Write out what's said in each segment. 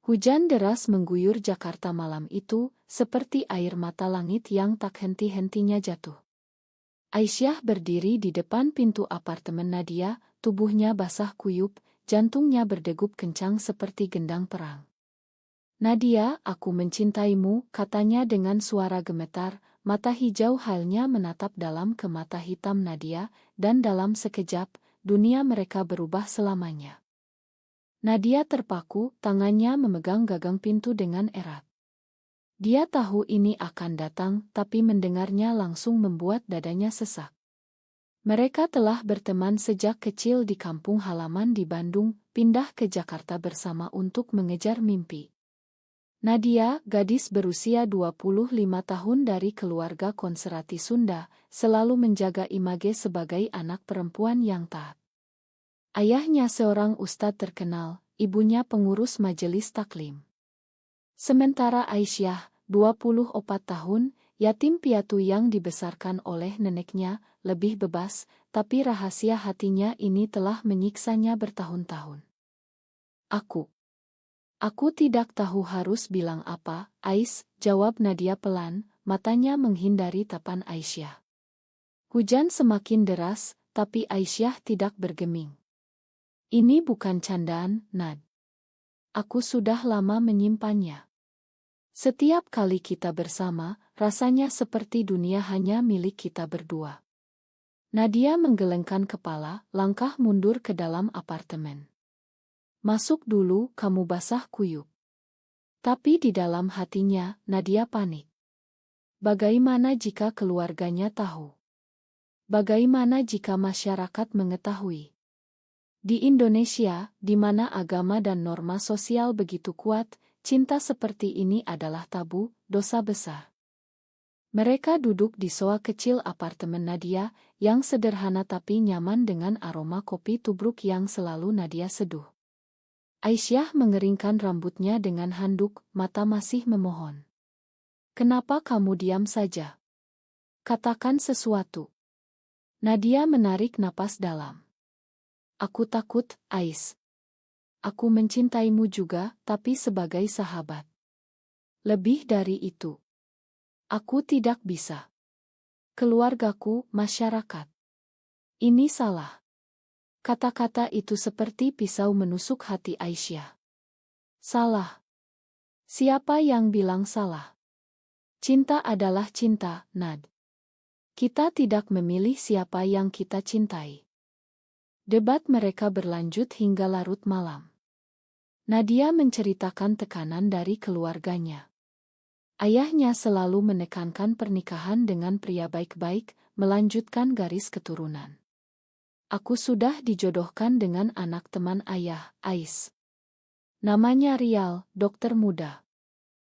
Hujan deras mengguyur Jakarta malam itu, seperti air mata langit yang tak henti-hentinya jatuh. Aisyah berdiri di depan pintu apartemen Nadia, tubuhnya basah kuyup, jantungnya berdegup kencang seperti gendang perang. "Nadia, aku mencintaimu," katanya dengan suara gemetar, mata hijau halnya menatap dalam ke mata hitam Nadia, dan dalam sekejap, dunia mereka berubah selamanya. Nadia terpaku, tangannya memegang gagang pintu dengan erat. Dia tahu ini akan datang, tapi mendengarnya langsung membuat dadanya sesak. Mereka telah berteman sejak kecil di kampung halaman di Bandung, pindah ke Jakarta bersama untuk mengejar mimpi. Nadia, gadis berusia 25 tahun dari keluarga konservatif Sunda, selalu menjaga image sebagai anak perempuan yang taat. Ayahnya seorang ustadz terkenal, ibunya pengurus majelis taklim. Sementara Aisyah, 24 tahun, yatim piatu yang dibesarkan oleh neneknya, lebih bebas, tapi rahasia hatinya ini telah menyiksanya bertahun-tahun. Aku tidak tahu harus bilang apa, Ais, jawab Nadia pelan, matanya menghindari tapan Aisyah. Hujan semakin deras, tapi Aisyah tidak bergeming. "Ini bukan candaan, Nad. Aku sudah lama menyimpannya. Setiap kali kita bersama, rasanya seperti dunia hanya milik kita berdua." Nadia menggelengkan kepala, langkah mundur ke dalam apartemen. "Masuk dulu, kamu basah kuyup." Tapi di dalam hatinya, Nadia panik. Bagaimana jika keluarganya tahu? Bagaimana jika masyarakat mengetahui? Di Indonesia, di mana agama dan norma sosial begitu kuat, cinta seperti ini adalah tabu, dosa besar. Mereka duduk di sofa kecil apartemen Nadia, yang sederhana tapi nyaman dengan aroma kopi tubruk yang selalu Nadia seduh. Aisyah mengeringkan rambutnya dengan handuk, mata masih memohon. "Kenapa kamu diam saja? Katakan sesuatu." Nadia menarik napas dalam. "Aku takut, Ais. Aku mencintaimu juga, tapi sebagai sahabat. Lebih dari itu, aku tidak bisa. Keluargaku, masyarakat. Ini salah." Kata-kata itu seperti pisau menusuk hati Aisyah. Salah? Siapa yang bilang salah? Cinta adalah cinta, Nad. Kita tidak memilih siapa yang kita cintai. Debat mereka berlanjut hingga larut malam. Nadia menceritakan tekanan dari keluarganya. Ayahnya selalu menekankan pernikahan dengan pria baik-baik, melanjutkan garis keturunan. "Aku sudah dijodohkan dengan anak teman ayah, Ais. Namanya Rial, dokter muda.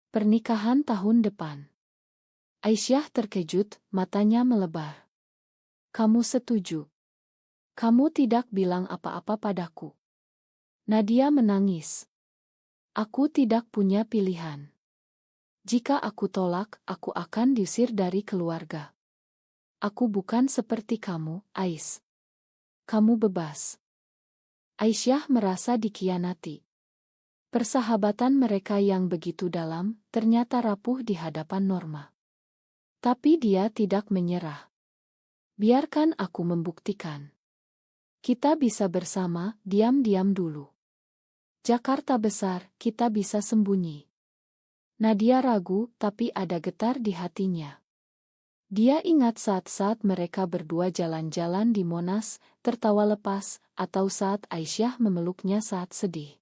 Pernikahan tahun depan." Aisyah terkejut, matanya melebar. "Kamu setuju? Kamu tidak bilang apa-apa padaku." Nadia menangis. "Aku tidak punya pilihan. Jika aku tolak, aku akan diusir dari keluarga. Aku bukan seperti kamu, Ais. Kamu bebas." Aisyah merasa dikhianati. Persahabatan mereka yang begitu dalam, ternyata rapuh di hadapan Norma. Tapi dia tidak menyerah. "Biarkan aku membuktikan. Kita bisa bersama, diam-diam dulu. Jakarta besar, kita bisa sembunyi." Nadia ragu, tapi ada getar di hatinya. Dia ingat saat-saat mereka berdua jalan-jalan di Monas, tertawa lepas, atau saat Aisyah memeluknya saat sedih.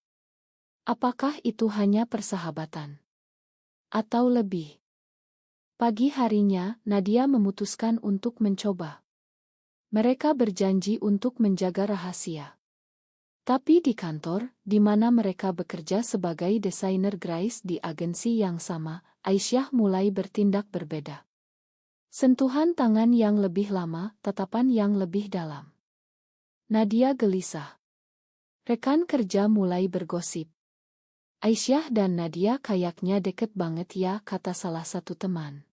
Apakah itu hanya persahabatan? Atau lebih? Pagi harinya, Nadia memutuskan untuk mencoba. Mereka berjanji untuk menjaga rahasia. Tapi di kantor, di mana mereka bekerja sebagai desainer grafis di agensi yang sama, Aisyah mulai bertindak berbeda. Sentuhan tangan yang lebih lama, tatapan yang lebih dalam. Nadia gelisah. Rekan kerja mulai bergosip. "Aisyah dan Nadia kayaknya deket banget ya," kata salah satu teman.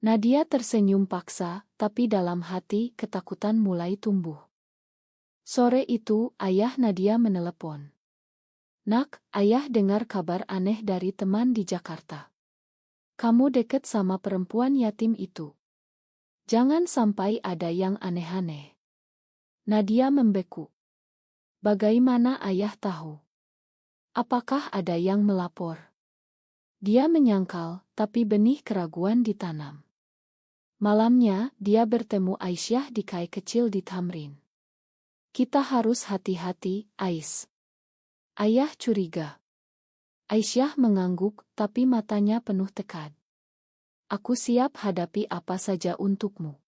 Nadia tersenyum paksa, tapi dalam hati ketakutan mulai tumbuh. Sore itu, ayah Nadia menelepon. Nak, ayah dengar kabar aneh dari teman di Jakarta. Kamu deket sama perempuan yatim itu. Jangan sampai ada yang aneh-aneh. Nadia membeku. Bagaimana ayah tahu? Apakah ada yang melapor? Dia menyangkal, tapi benih keraguan ditanam. Malamnya, dia bertemu Aisyah di kai kecil di Tamrin. Kita harus hati-hati, Ais. Ayah curiga. Aisyah mengangguk, tapi matanya penuh tekad. Aku siap hadapi apa saja untukmu.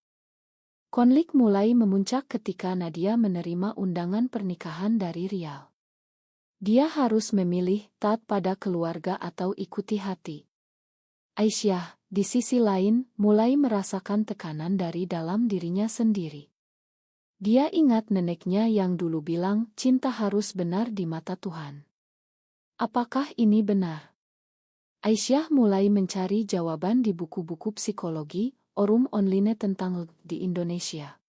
Konflik mulai memuncak ketika Nadia menerima undangan pernikahan dari Rial. Dia harus memilih taat pada keluarga atau ikuti hati. Aisyah, di sisi lain, mulai merasakan tekanan dari dalam dirinya sendiri. Dia ingat neneknya yang dulu bilang cinta harus benar di mata Tuhan. Apakah ini benar? Aisyah mulai mencari jawaban di buku-buku psikologi, forum online tentang di Indonesia.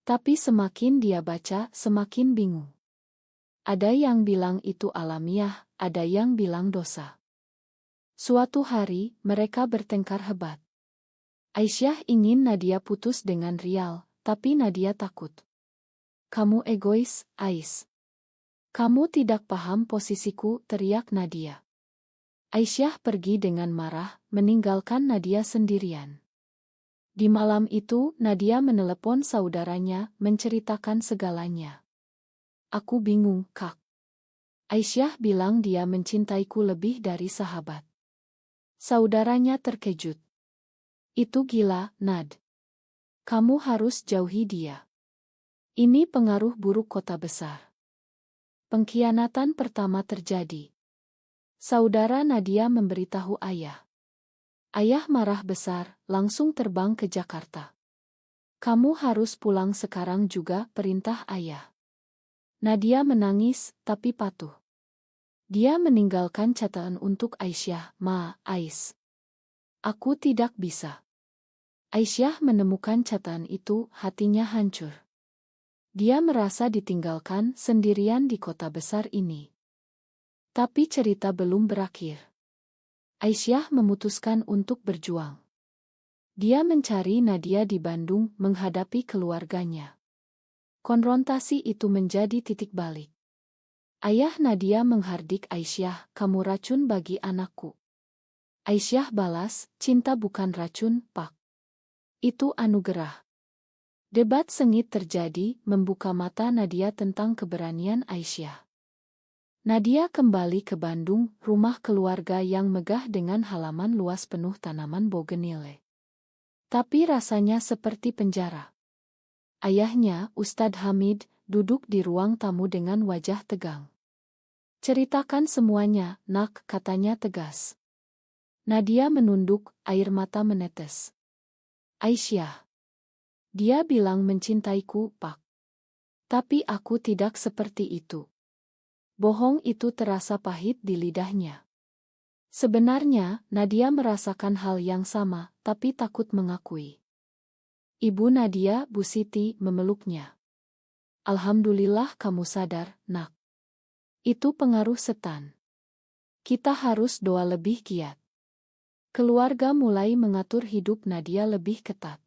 Tapi semakin dia baca, semakin bingung. Ada yang bilang itu alamiah, ada yang bilang dosa. Suatu hari, mereka bertengkar hebat. Aisyah ingin Nadia putus dengan Rial, tapi Nadia takut. Kamu egois, Ais. Kamu tidak paham posisiku, teriak Nadia. Aisyah pergi dengan marah, meninggalkan Nadia sendirian. Di malam itu, Nadia menelepon saudaranya, menceritakan segalanya. Aku bingung, Kak. Aisyah bilang dia mencintaiku lebih dari sahabat. Saudaranya terkejut. Itu gila, Nad. Kamu harus jauhi dia. Ini pengaruh buruk kota besar. Pengkhianatan pertama terjadi. Saudara Nadia memberitahu ayah. Ayah marah besar, langsung terbang ke Jakarta. Kamu harus pulang sekarang juga, perintah ayah. Nadia menangis, tapi patuh. Dia meninggalkan catatan untuk Aisyah, Ma, Ais. Aku tidak bisa. Aisyah menemukan catatan itu, hatinya hancur. Dia merasa ditinggalkan sendirian di kota besar ini. Tapi cerita belum berakhir. Aisyah memutuskan untuk berjuang. Dia mencari Nadia di Bandung menghadapi keluarganya. Konfrontasi itu menjadi titik balik. Ayah Nadia menghardik Aisyah, kamu racun bagi anakku. Aisyah balas, cinta bukan racun, Pak. Itu anugerah. Debat sengit terjadi, membuka mata Nadia tentang keberanian Aisyah. Nadia kembali ke Bandung, rumah keluarga yang megah dengan halaman luas penuh tanaman bougainville. Tapi rasanya seperti penjara. Ayahnya, Ustadz Hamid, duduk di ruang tamu dengan wajah tegang. Ceritakan semuanya, Nak, katanya tegas. Nadia menunduk, air mata menetes. Aisyah. Dia bilang mencintaiku, Pak. Tapi aku tidak seperti itu. Bohong itu terasa pahit di lidahnya. Sebenarnya, Nadia merasakan hal yang sama, tapi takut mengakui. Ibu Nadia, Bu Siti, memeluknya. Alhamdulillah kamu sadar, Nak. Itu pengaruh setan. Kita harus doa lebih giat. Keluarga mulai mengatur hidup Nadia lebih ketat.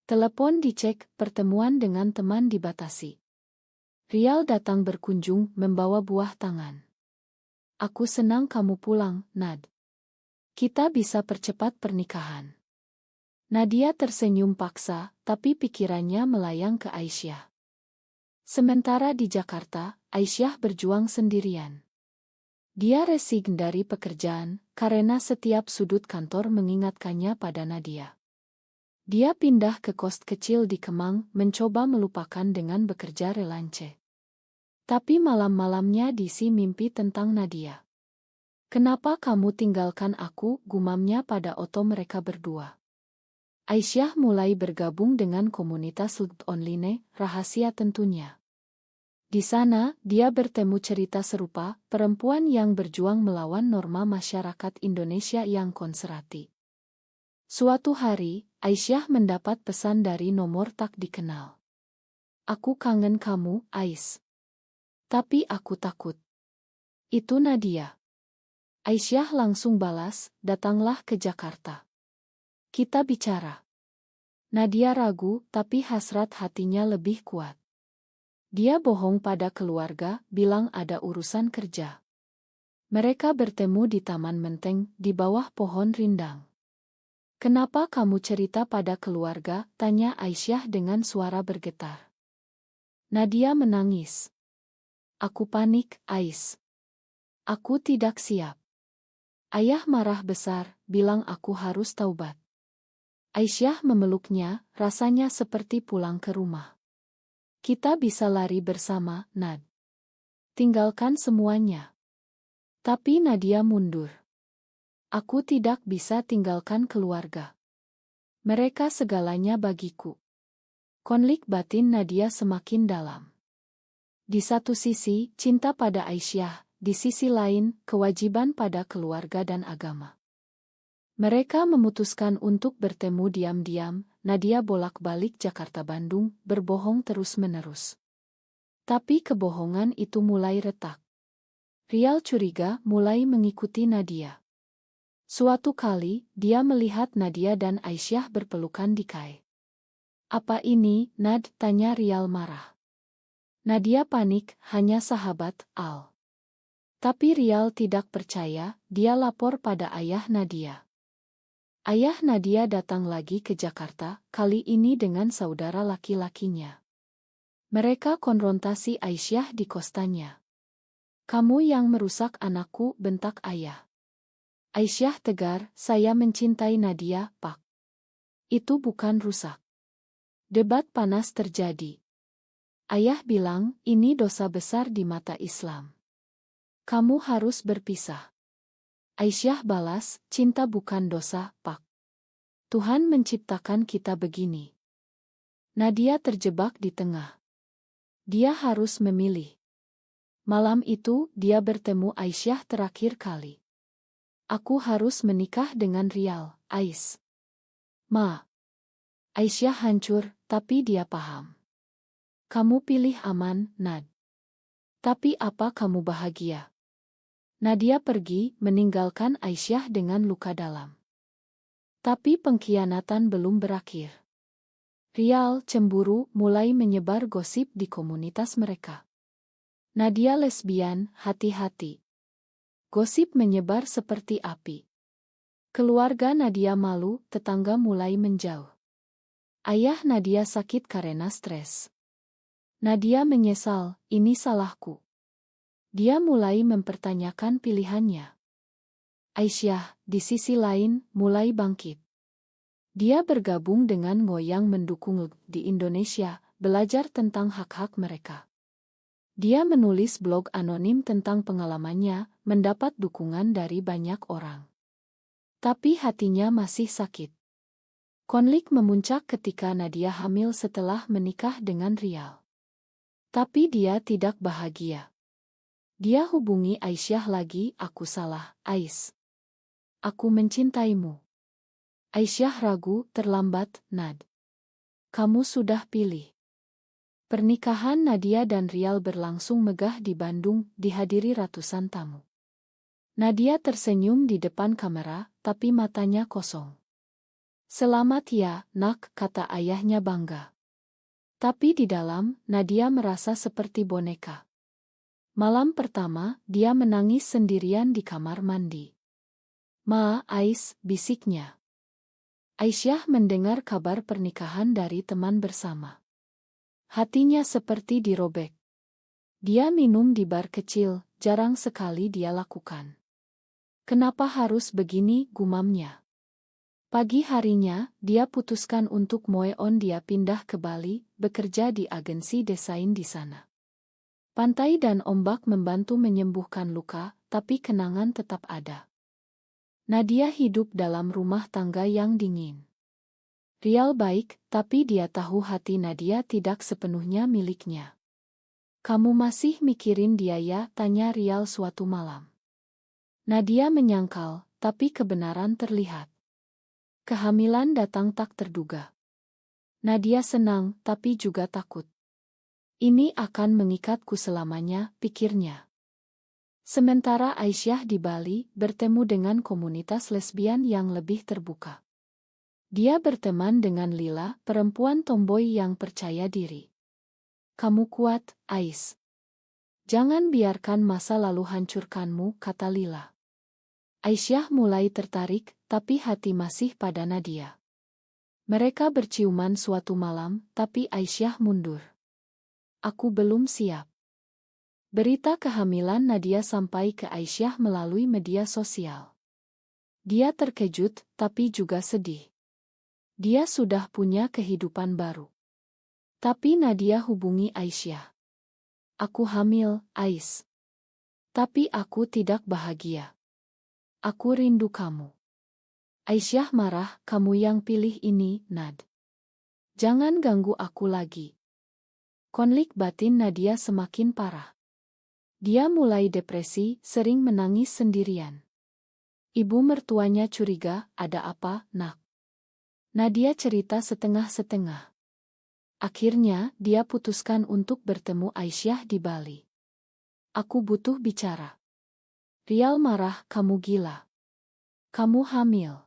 Telepon dicek, pertemuan dengan teman dibatasi. Rial datang berkunjung, membawa buah tangan. Aku senang kamu pulang, Nad. Kita bisa percepat pernikahan. Nadia tersenyum paksa, tapi pikirannya melayang ke Aisyah. Sementara di Jakarta, Aisyah berjuang sendirian. Dia resign dari pekerjaan, karena setiap sudut kantor mengingatkannya pada Nadia. Dia pindah ke kos kecil di Kemang, mencoba melupakan dengan bekerja relance. Tapi malam-malamnya diisi mimpi tentang Nadia. Kenapa kamu tinggalkan aku, gumamnya pada oto mereka berdua. Aisyah mulai bergabung dengan komunitas online, rahasia tentunya. Di sana, dia bertemu cerita serupa, perempuan yang berjuang melawan norma masyarakat Indonesia yang konservatif. Suatu hari, Aisyah mendapat pesan dari nomor tak dikenal. Aku kangen kamu, Ais. Tapi aku takut. Itu Nadia. Aisyah langsung balas, datanglah ke Jakarta. Kita bicara. Nadia ragu, tapi hasrat hatinya lebih kuat. Dia bohong pada keluarga, bilang ada urusan kerja. Mereka bertemu di Taman Menteng, di bawah pohon rindang. Kenapa kamu cerita pada keluarga? Tanya Aisyah dengan suara bergetar. Nadia menangis. Aku panik, Ais. Aku tidak siap. Ayah marah besar, bilang aku harus taubat. Aisyah memeluknya, rasanya seperti pulang ke rumah. Kita bisa lari bersama, Nad. Tinggalkan semuanya. Tapi Nadia mundur. Aku tidak bisa tinggalkan keluarga. Mereka segalanya bagiku. Konflik batin Nadia semakin dalam. Di satu sisi, cinta pada Aisyah, di sisi lain, kewajiban pada keluarga dan agama. Mereka memutuskan untuk bertemu diam-diam. Nadia bolak-balik Jakarta-Bandung, berbohong terus-menerus. Tapi kebohongan itu mulai retak. Rial curiga mulai mengikuti Nadia. Suatu kali, dia melihat Nadia dan Aisyah berpelukan di kai. Apa ini, Nad? Tanya Rial marah. Nadia panik, hanya sahabat, Al. Tapi Rial tidak percaya, dia lapor pada ayah Nadia. Ayah Nadia datang lagi ke Jakarta, kali ini dengan saudara laki-lakinya. Mereka konfrontasi Aisyah di kostanya. Kamu yang merusak anakku, bentak ayah. Aisyah tegar, saya mencintai Nadia, Pak. Itu bukan rusak. Debat panas terjadi. Ayah bilang, ini dosa besar di mata Islam. Kamu harus berpisah. Aisyah balas, cinta bukan dosa, Pak. Tuhan menciptakan kita begini. Nadia terjebak di tengah. Dia harus memilih. Malam itu, dia bertemu Aisyah terakhir kali. Aku harus menikah dengan Rial, Ais. Ma. Aisyah hancur, tapi dia paham. Kamu pilih aman, Nad. Tapi apa kamu bahagia? Nadia pergi, meninggalkan Aisyah dengan luka dalam. Tapi pengkhianatan belum berakhir. Rial, cemburu, mulai menyebar gosip di komunitas mereka. Nadia lesbian, hati-hati. Gosip menyebar seperti api. Keluarga Nadia malu, tetangga mulai menjauh. Ayah Nadia sakit karena stres. Nadia menyesal, ini salahku. Dia mulai mempertanyakan pilihannya. Aisyah, di sisi lain, mulai bangkit. Dia bergabung dengan Ngoyang mendukung di Indonesia, belajar tentang hak-hak mereka. Dia menulis blog anonim tentang pengalamannya, mendapat dukungan dari banyak orang. Tapi hatinya masih sakit. Konflik memuncak ketika Nadia hamil setelah menikah dengan Rial. Tapi dia tidak bahagia. Dia hubungi Aisyah lagi, aku salah, Ais. Aku mencintaimu. Aisyah ragu, terlambat, Nad. Kamu sudah pilih. Pernikahan Nadia dan Rial berlangsung megah di Bandung, dihadiri ratusan tamu. Nadia tersenyum di depan kamera, tapi matanya kosong. Selamat ya, Nak, kata ayahnya bangga. Tapi di dalam, Nadia merasa seperti boneka. Malam pertama, dia menangis sendirian di kamar mandi. Ma, Ais, bisiknya. Aisyah mendengar kabar pernikahan dari teman bersama. Hatinya seperti dirobek. Dia minum di bar kecil, jarang sekali dia lakukan. Kenapa harus begini, gumamnya. Pagi harinya, dia putuskan untuk move on. Dia pindah ke Bali, bekerja di agensi desain di sana. Pantai dan ombak membantu menyembuhkan luka, tapi kenangan tetap ada. Nadia hidup dalam rumah tangga yang dingin. Rial baik, tapi dia tahu hati Nadia tidak sepenuhnya miliknya. Kamu masih mikirin dia ya? Tanya Rial suatu malam. Nadia menyangkal, tapi kebenaran terlihat. Kehamilan datang tak terduga. Nadia senang, tapi juga takut. Ini akan mengikatku selamanya, pikirnya. Sementara Aisyah di Bali bertemu dengan komunitas lesbian yang lebih terbuka. Dia berteman dengan Lila, perempuan tomboy yang percaya diri. Kamu kuat, Ais. Jangan biarkan masa lalu hancurkanmu, kata Lila. Aisyah mulai tertarik, tapi hati masih pada Nadia. Mereka berciuman suatu malam, tapi Aisyah mundur. Aku belum siap. Berita kehamilan Nadia sampai ke Aisyah melalui media sosial. Dia terkejut, tapi juga sedih. Dia sudah punya kehidupan baru. Tapi Nadia hubungi Aisyah. Aku hamil, Ais. Tapi aku tidak bahagia. Aku rindu kamu. Aisyah marah, kamu yang pilih ini, Nad. Jangan ganggu aku lagi. Konflik batin Nadia semakin parah. Dia mulai depresi, sering menangis sendirian. Ibu mertuanya curiga, ada apa, Nak? Nadia cerita setengah-setengah. Akhirnya, dia putuskan untuk bertemu Aisyah di Bali. Aku butuh bicara. Rial marah, kamu gila. Kamu hamil.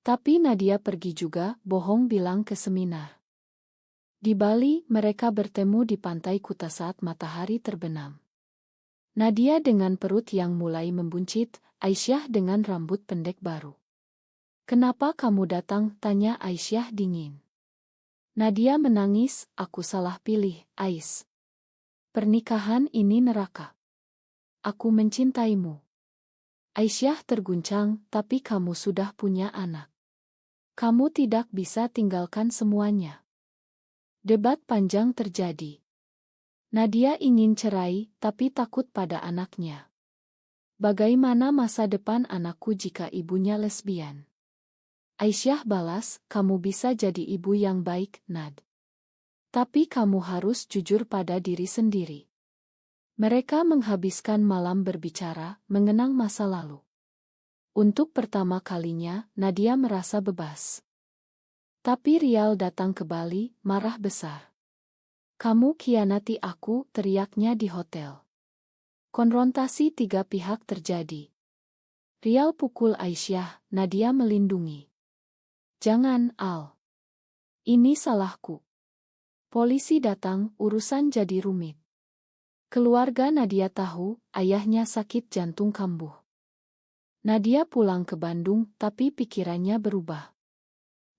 Tapi Nadia pergi juga, bohong bilang ke seminar. Di Bali, mereka bertemu di pantai Kuta saat matahari terbenam. Nadia dengan perut yang mulai membuncit, Aisyah dengan rambut pendek baru. Kenapa kamu datang? Tanya Aisyah dingin. Nadia menangis, aku salah pilih, Ais. Pernikahan ini neraka. Aku mencintaimu. Aisyah terguncang, tapi kamu sudah punya anak. Kamu tidak bisa tinggalkan semuanya. Debat panjang terjadi. Nadia ingin cerai, tapi takut pada anaknya. Bagaimana masa depan anakku jika ibunya lesbian? Aisyah balas, kamu bisa jadi ibu yang baik, Nad. Tapi kamu harus jujur pada diri sendiri. Mereka menghabiskan malam berbicara, mengenang masa lalu. Untuk pertama kalinya, Nadia merasa bebas. Tapi Rial datang ke Bali, marah besar. Kamu khianati aku, teriaknya di hotel. Konfrontasi tiga pihak terjadi. Rial pukul Aisyah, Nadia melindungi. Jangan, Al. Ini salahku. Polisi datang, urusan jadi rumit. Keluarga Nadia tahu, ayahnya sakit jantung kambuh. Nadia pulang ke Bandung, tapi pikirannya berubah.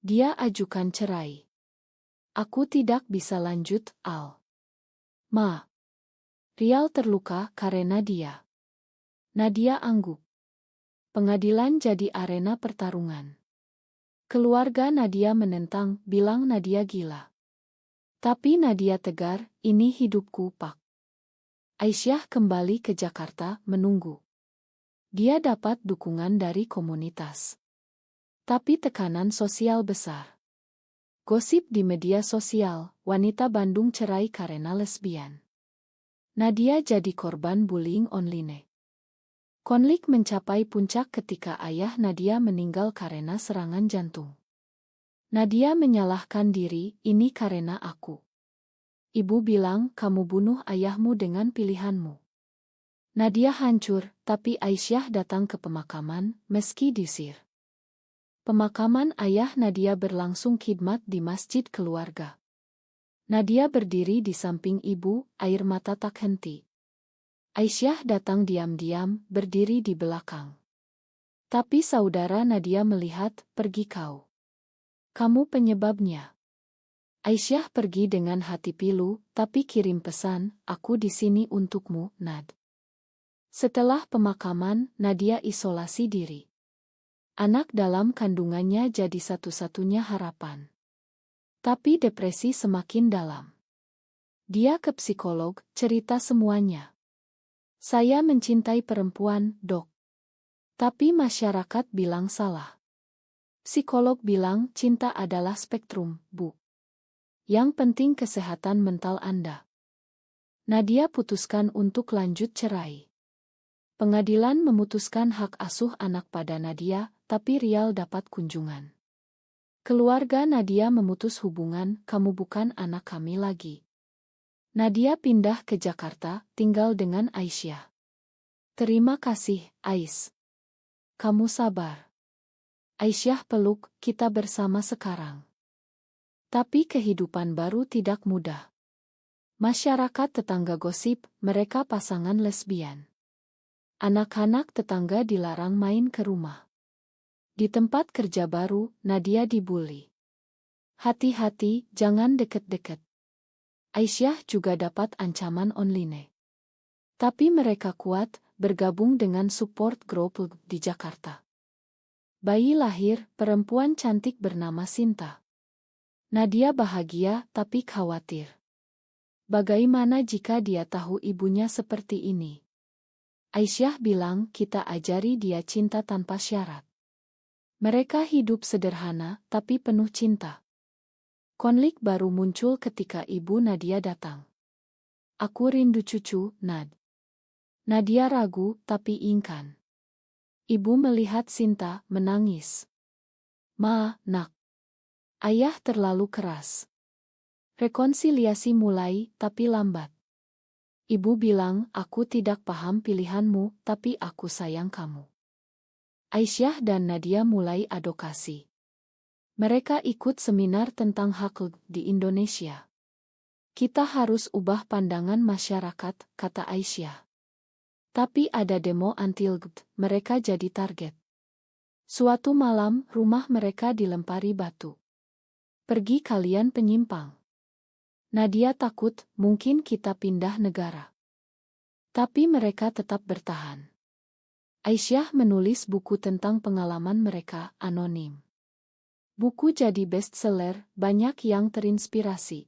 Dia ajukan cerai. Aku tidak bisa lanjut, Al. Ma. Rial terluka karena dia. Nadia angguk. Pengadilan jadi arena pertarungan. Keluarga Nadia menentang, bilang Nadia gila. Tapi Nadia tegar, ini hidupku, Pak. Aisyah kembali ke Jakarta, menunggu. Dia dapat dukungan dari komunitas. Tapi tekanan sosial besar. Gosip di media sosial, wanita Bandung cerai karena lesbian. Nadia jadi korban bullying online. Konflik mencapai puncak ketika ayah Nadia meninggal karena serangan jantung. Nadia menyalahkan diri, ini karena aku. Ibu bilang, kamu bunuh ayahmu dengan pilihanmu. Nadia hancur, tapi Aisyah datang ke pemakaman, meski diusir. Pemakaman ayah Nadia berlangsung khidmat di masjid keluarga. Nadia berdiri di samping ibu, air mata tak henti. Aisyah datang diam-diam, berdiri di belakang. Tapi saudara Nadia melihat, pergi kau. Kamu penyebabnya. Aisyah pergi dengan hati pilu, tapi kirim pesan, aku di sini untukmu, Nad. Setelah pemakaman, Nadia isolasi diri. Anak dalam kandungannya jadi satu-satunya harapan. Tapi depresi semakin dalam. Dia ke psikolog, cerita semuanya. Saya mencintai perempuan, Dok. Tapi masyarakat bilang salah. Psikolog bilang cinta adalah spektrum, Bu. Yang penting kesehatan mental Anda. Nadia putuskan untuk lanjut cerai. Pengadilan memutuskan hak asuh anak pada Nadia, tapi Rial dapat kunjungan. Keluarga Nadia memutus hubungan, kamu bukan anak kami lagi. Nadia pindah ke Jakarta, tinggal dengan Aisyah. Terima kasih, Ais. Kamu sabar. Aisyah peluk, kita bersama sekarang. Tapi kehidupan baru tidak mudah. Masyarakat tetangga gosip, mereka pasangan lesbian. Anak-anak tetangga dilarang main ke rumah. Di tempat kerja baru, Nadia dibully. Hati-hati, jangan deket-deket. Aisyah juga dapat ancaman online. Tapi mereka kuat, bergabung dengan support group di Jakarta. Bayi lahir, perempuan cantik bernama Sinta. Nadia bahagia tapi khawatir. Bagaimana jika dia tahu ibunya seperti ini? Aisyah bilang kita ajari dia cinta tanpa syarat. Mereka hidup sederhana tapi penuh cinta. Konflik baru muncul ketika ibu Nadia datang. Aku rindu cucu, Nad. Nadia ragu tapi ingkan. Ibu melihat Sinta, menangis. Ma, nak. Ayah terlalu keras. Rekonsiliasi mulai, tapi lambat. Ibu bilang, aku tidak paham pilihanmu, tapi aku sayang kamu. Aisyah dan Nadia mulai advokasi. Mereka ikut seminar tentang hak di Indonesia. Kita harus ubah pandangan masyarakat, kata Aisyah. Tapi ada demo anti-LGBT, mereka jadi target. Suatu malam, rumah mereka dilempari batu. Pergi kalian penyimpang. Nadia takut, mungkin kita pindah negara. Tapi mereka tetap bertahan. Aisyah menulis buku tentang pengalaman mereka, anonim. Buku jadi bestseller, banyak yang terinspirasi.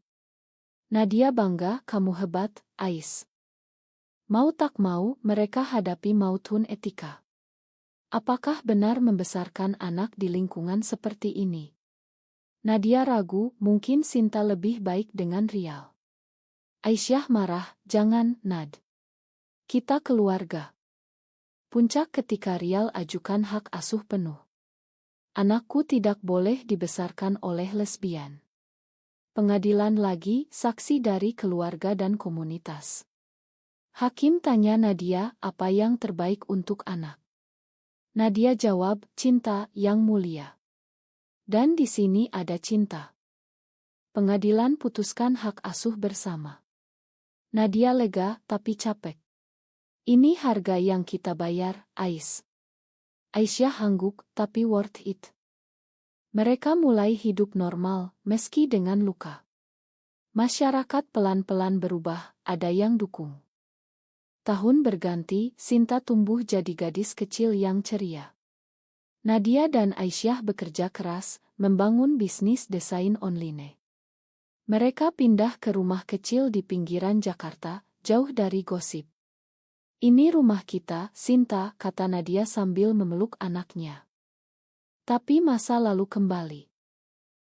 Nadia bangga, kamu hebat, Ais. Mau tak mau, mereka hadapi mautun etika. Apakah benar membesarkan anak di lingkungan seperti ini? Nadia ragu, mungkin Sinta lebih baik dengan Rial. Aisyah marah, jangan, Nad. Kita keluarga. Puncak ketika Rial ajukan hak asuh penuh. Anakku tidak boleh dibesarkan oleh lesbian. Pengadilan lagi, saksi dari keluarga dan komunitas. Hakim tanya Nadia, apa yang terbaik untuk anak? Nadia jawab, cinta yang mulia. Dan di sini ada cinta. Pengadilan putuskan hak asuh bersama. Nadia lega, tapi capek. Ini harga yang kita bayar, Ais. Aisyah angguk, tapi worth it. Mereka mulai hidup normal, meski dengan luka. Masyarakat pelan-pelan berubah, ada yang dukung. Tahun berganti, Sinta tumbuh jadi gadis kecil yang ceria. Nadia dan Aisyah bekerja keras, membangun bisnis desain online. Mereka pindah ke rumah kecil di pinggiran Jakarta, jauh dari gosip. Ini rumah kita, Sinta, kata Nadia sambil memeluk anaknya. Tapi masa lalu kembali.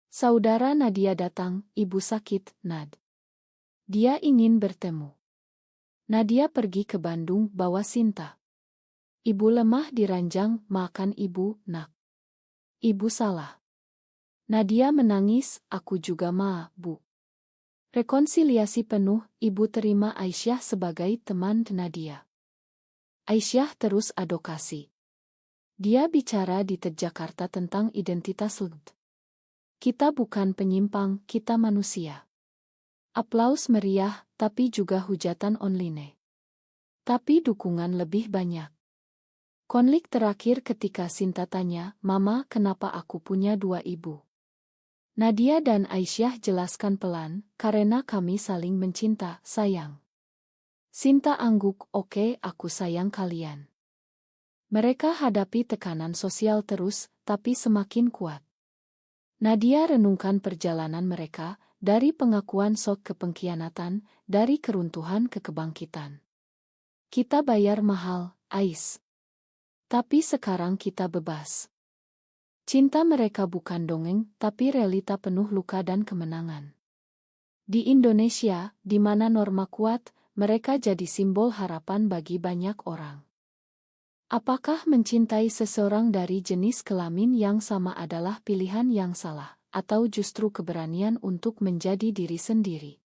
Saudara Nadia datang, ibu sakit, Nad. Dia ingin bertemu. Nadia pergi ke Bandung bawa Sinta. Ibu lemah di ranjang, makan ibu, nak. Ibu salah. Nadia menangis, aku juga Bu. Rekonsiliasi penuh, ibu terima Aisyah sebagai teman Nadia. Aisyah terus advokasi. Dia bicara di TED Jakarta tentang identitas LGBT. Kita bukan penyimpang, kita manusia. Aplaus meriah, tapi juga hujatan online. Tapi dukungan lebih banyak. Konflik terakhir ketika Sinta tanya, Mama, kenapa aku punya dua ibu? Nadia dan Aisyah jelaskan pelan, karena kami saling mencinta, sayang. Sinta angguk, oke, aku sayang kalian. Mereka hadapi tekanan sosial terus, tapi semakin kuat. Nadia renungkan perjalanan mereka, dari pengakuan shock ke pengkhianatan, dari keruntuhan ke kebangkitan. Kita bayar mahal, Ais. Tapi sekarang kita bebas. Cinta mereka bukan dongeng, tapi realita penuh luka dan kemenangan. Di Indonesia, di mana norma kuat, mereka jadi simbol harapan bagi banyak orang. Apakah mencintai seseorang dari jenis kelamin yang sama adalah pilihan yang salah, atau justru keberanian untuk menjadi diri sendiri?